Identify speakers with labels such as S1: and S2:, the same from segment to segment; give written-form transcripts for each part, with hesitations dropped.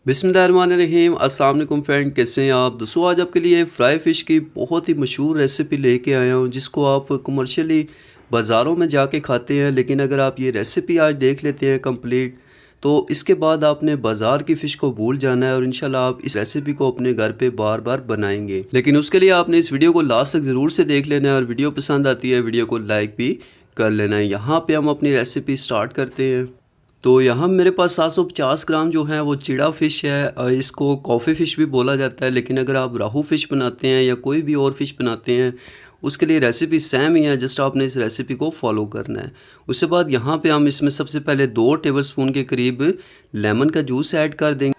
S1: बिस्मिल्लाहिर्रहमानिर्रहीम। अस्सलाम वालेकुम फ्रेंड, कैसे हैं आप दोस्तों। आज आपके लिए फ़्राई फ़िश की बहुत ही मशहूर रेसिपी लेके आया हूँ, जिसको आप कमर्शियली बाज़ारों में जाके खाते हैं, लेकिन अगर आप ये रेसिपी आज देख लेते हैं कंप्लीट, तो इसके बाद आपने बाज़ार की फ़िश को भूल जाना है और इंशाल्लाह आप इस रेसिपी को अपने घर पे बार बार बनाएंगे। लेकिन उसके लिए आपने इस वीडियो को लास्ट तक ज़रूर से देख लेना है और वीडियो पसंद आती है वीडियो को लाइक भी कर लेना है। यहाँ पर हम अपनी रेसिपी स्टार्ट करते हैं। तो यहाँ मेरे पास 750 ग्राम जो है वो चिड़ा फ़िश है। इसको कॉफ़ी फ़िश भी बोला जाता है, लेकिन अगर आप राहू फ़िश बनाते हैं या कोई भी और फ़िश बनाते हैं, उसके लिए रेसिपी सेम ही है। जस्ट आपने इस रेसिपी को फॉलो करना है। उसके बाद यहाँ पे हम इसमें सबसे पहले 2 टेबलस्पून के करीब लेमन का जूस ऐड कर देंगे।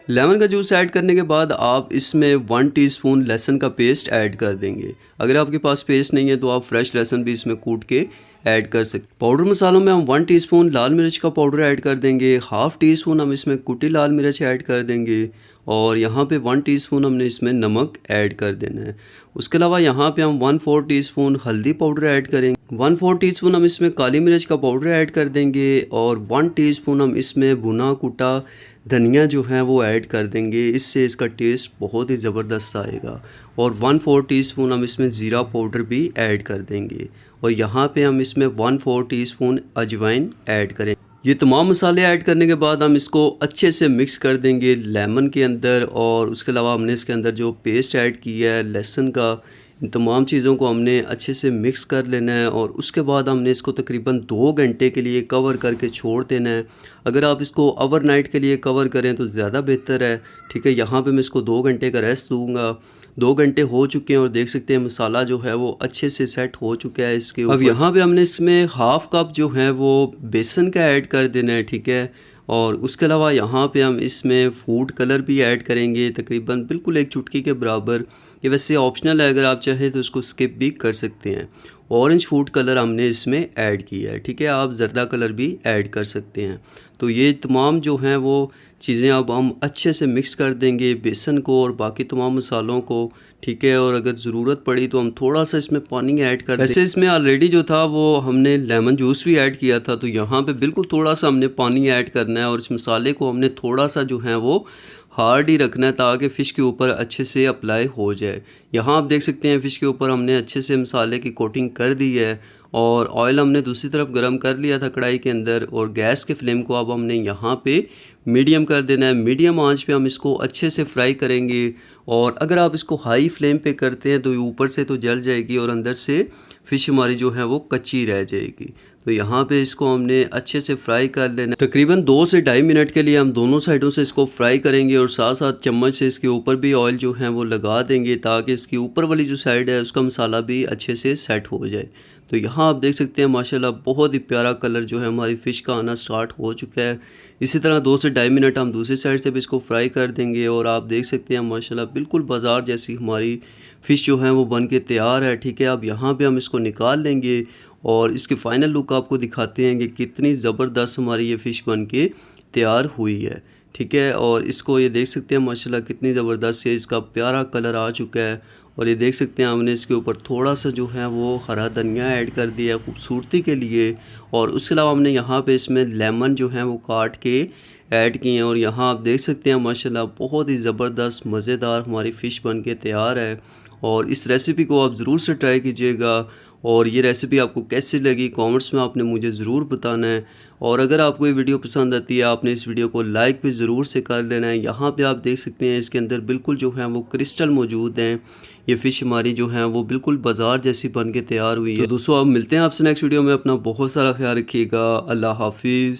S1: लेमन का जूस ऐड करने के बाद आप इसमें 1 टीस्पून लहसुन का पेस्ट ऐड कर देंगे। अगर आपके पास पेस्ट नहीं है तो आप फ्रेश लहसुन भी इसमें कूट के ऐड कर सकते। पाउडर मसालों में हम 1 टीस्पून लाल मिर्च का पाउडर ऐड कर देंगे। हाफ़ टी स्पून हम इसमें कुटी लाल मिर्च ऐड कर देंगे और यहाँ पे 1 टीस्पून हमने इसमें नमक ऐड कर देना है। उसके अलावा यहाँ पे हम 1/4 टीस्पून हल्दी पाउडर ऐड करेंगे। 1/4 टीस्पून हम इसमें काली मिर्च का पाउडर ऐड कर देंगे और 1 टीस्पून हम इसमें भुना कुटा धनिया जो है वो ऐड कर देंगे। इससे इसका टेस्ट बहुत ही ज़बरदस्त आएगा। और 1/4 टीस्पून हम इसमें ज़ीरा पाउडर भी ऐड कर देंगे और यहाँ पे हम इसमें 1/4 टीस्पून अजवाइन ऐड करें। ये तमाम मसाले ऐड करने के बाद हम इसको अच्छे से मिक्स कर देंगे लेमन के अंदर। और उसके अलावा हमने इसके अंदर जो पेस्ट ऐड किया है लहसुन का, इन तमाम चीज़ों को हमने अच्छे से मिक्स कर लेना है और उसके बाद हमने इसको तकरीबन 2 घंटे के लिए कवर करके छोड़ देना है। अगर आप इसको ओवरनाइट के लिए कवर करें तो ज़्यादा बेहतर है। ठीक है, यहाँ पे मैं इसको 2 घंटे का रेस्ट दूंगा। 2 घंटे हो चुके हैं और देख सकते हैं मसाला जो है वो अच्छे से सेट हो चुका है इसके ऊपर। अब यहाँ पे हमने इसमें हाफ़ कप जो है वो बेसन का ऐड कर देना है। ठीक है, और उसके अलावा यहाँ पे हम इसमें फूड कलर भी ऐड करेंगे, तकरीबन बिल्कुल 1 चुटकी के बराबर। ये वैसे ऑप्शनल है, अगर आप चाहें तो इसको स्किप भी कर सकते हैं। ऑरेंज फूड कलर हमने इसमें ऐड किया है। ठीक है, आप जर्दा कलर भी ऐड कर सकते हैं। तो ये तमाम जो हैं वो चीज़ें अब हम अच्छे से मिक्स कर देंगे, बेसन को और बाकी तमाम मसालों को। ठीक है, और अगर ज़रूरत पड़ी तो हम थोड़ा सा इसमें पानी ऐड कर दें। वैसे इसमें ऑलरेडी जो था वो हमने लेमन जूस भी ऐड किया था, तो यहाँ पे बिल्कुल थोड़ा सा हमने पानी ऐड करना है और इस मसाले को हमने थोड़ा सा जो है वो हार्ड ही रखना है ताकि फ़िश के ऊपर अच्छे से अप्लाई हो जाए। यहाँ आप देख सकते हैं फ़िश के ऊपर हमने अच्छे से मसाले की कोटिंग कर दी है और ऑयल हमने दूसरी तरफ गर्म कर लिया था कढ़ाई के अंदर। और गैस के फ्लेम को अब हमने यहाँ पे मीडियम कर देना है। मीडियम आंच पे हम इसको अच्छे से फ्राई करेंगे और अगर आप इसको हाई फ्लेम पे करते हैं तो ये ऊपर से तो जल जाएगी और अंदर से फ़िश हमारी जो है वो कच्ची रह जाएगी। तो यहाँ पे इसको हमने अच्छे से फ्राई कर लेना। तकरीबन 2 से 2.5 मिनट के लिए हम दोनों साइडों से इसको फ्राई करेंगे और साथ साथ चम्मच से इसके ऊपर भी ऑयल जो है वो लगा देंगे ताकि इसकी ऊपर वाली जो साइड है उसका मसाला भी अच्छे से सेट हो जाए। तो यहाँ आप देख सकते हैं माशाल्लाह बहुत ही प्यारा कलर जो है हमारी फ़िश का आना स्टार्ट हो चुका है। इसी तरह 2 से 2.5 मिनट हम दूसरी साइड से भी इसको फ्राई कर देंगे और आप देख सकते हैं माशाल्लाह बिल्कुल बाज़ार जैसी हमारी फ़िश जो है वो बन के तैयार है। ठीक है, अब यहाँ पे हम इसको निकाल लेंगे और इसकी फ़ाइनल लुक आपको दिखाते हैं कि कितनी ज़बरदस्त हमारी ये फ़िश बन के तैयार हुई है। ठीक है, और इसको ये देख सकते हैं माशाल्लाह कितनी ज़बरदस्त है, इसका प्यारा कलर आ चुका है। और ये देख सकते हैं हमने इसके ऊपर थोड़ा सा जो है वो हरा धनिया ऐड कर दिया है खूबसूरती के लिए। और उसके अलावा हमने यहाँ पे इसमें लेमन जो है वो काट के ऐड किए हैं और यहाँ आप देख सकते हैं माशाल्लाह बहुत ही ज़बरदस्त मज़ेदार हमारी फ़िश बन के तैयार है। और इस रेसिपी को आप ज़रूर से ट्राई कीजिएगा और ये रेसिपी आपको कैसी लगी कमेंट्स में आपने मुझे ज़रूर बताना है। और अगर आपको ये वीडियो पसंद आती है आपने इस वीडियो को लाइक भी ज़रूर से कर लेना है। यहाँ पे आप देख सकते हैं इसके अंदर बिल्कुल जो है वो क्रिस्टल मौजूद हैं। ये फ़िश हमारी जो है वो बिल्कुल बाज़ार जैसी बन के तैयार हुई है। तो दोस्तों अब मिलते हैं आपसे नेक्स्ट वीडियो में। अपना बहुत सारा ख्याल रखिएगा। अल्लाह हाफिज़।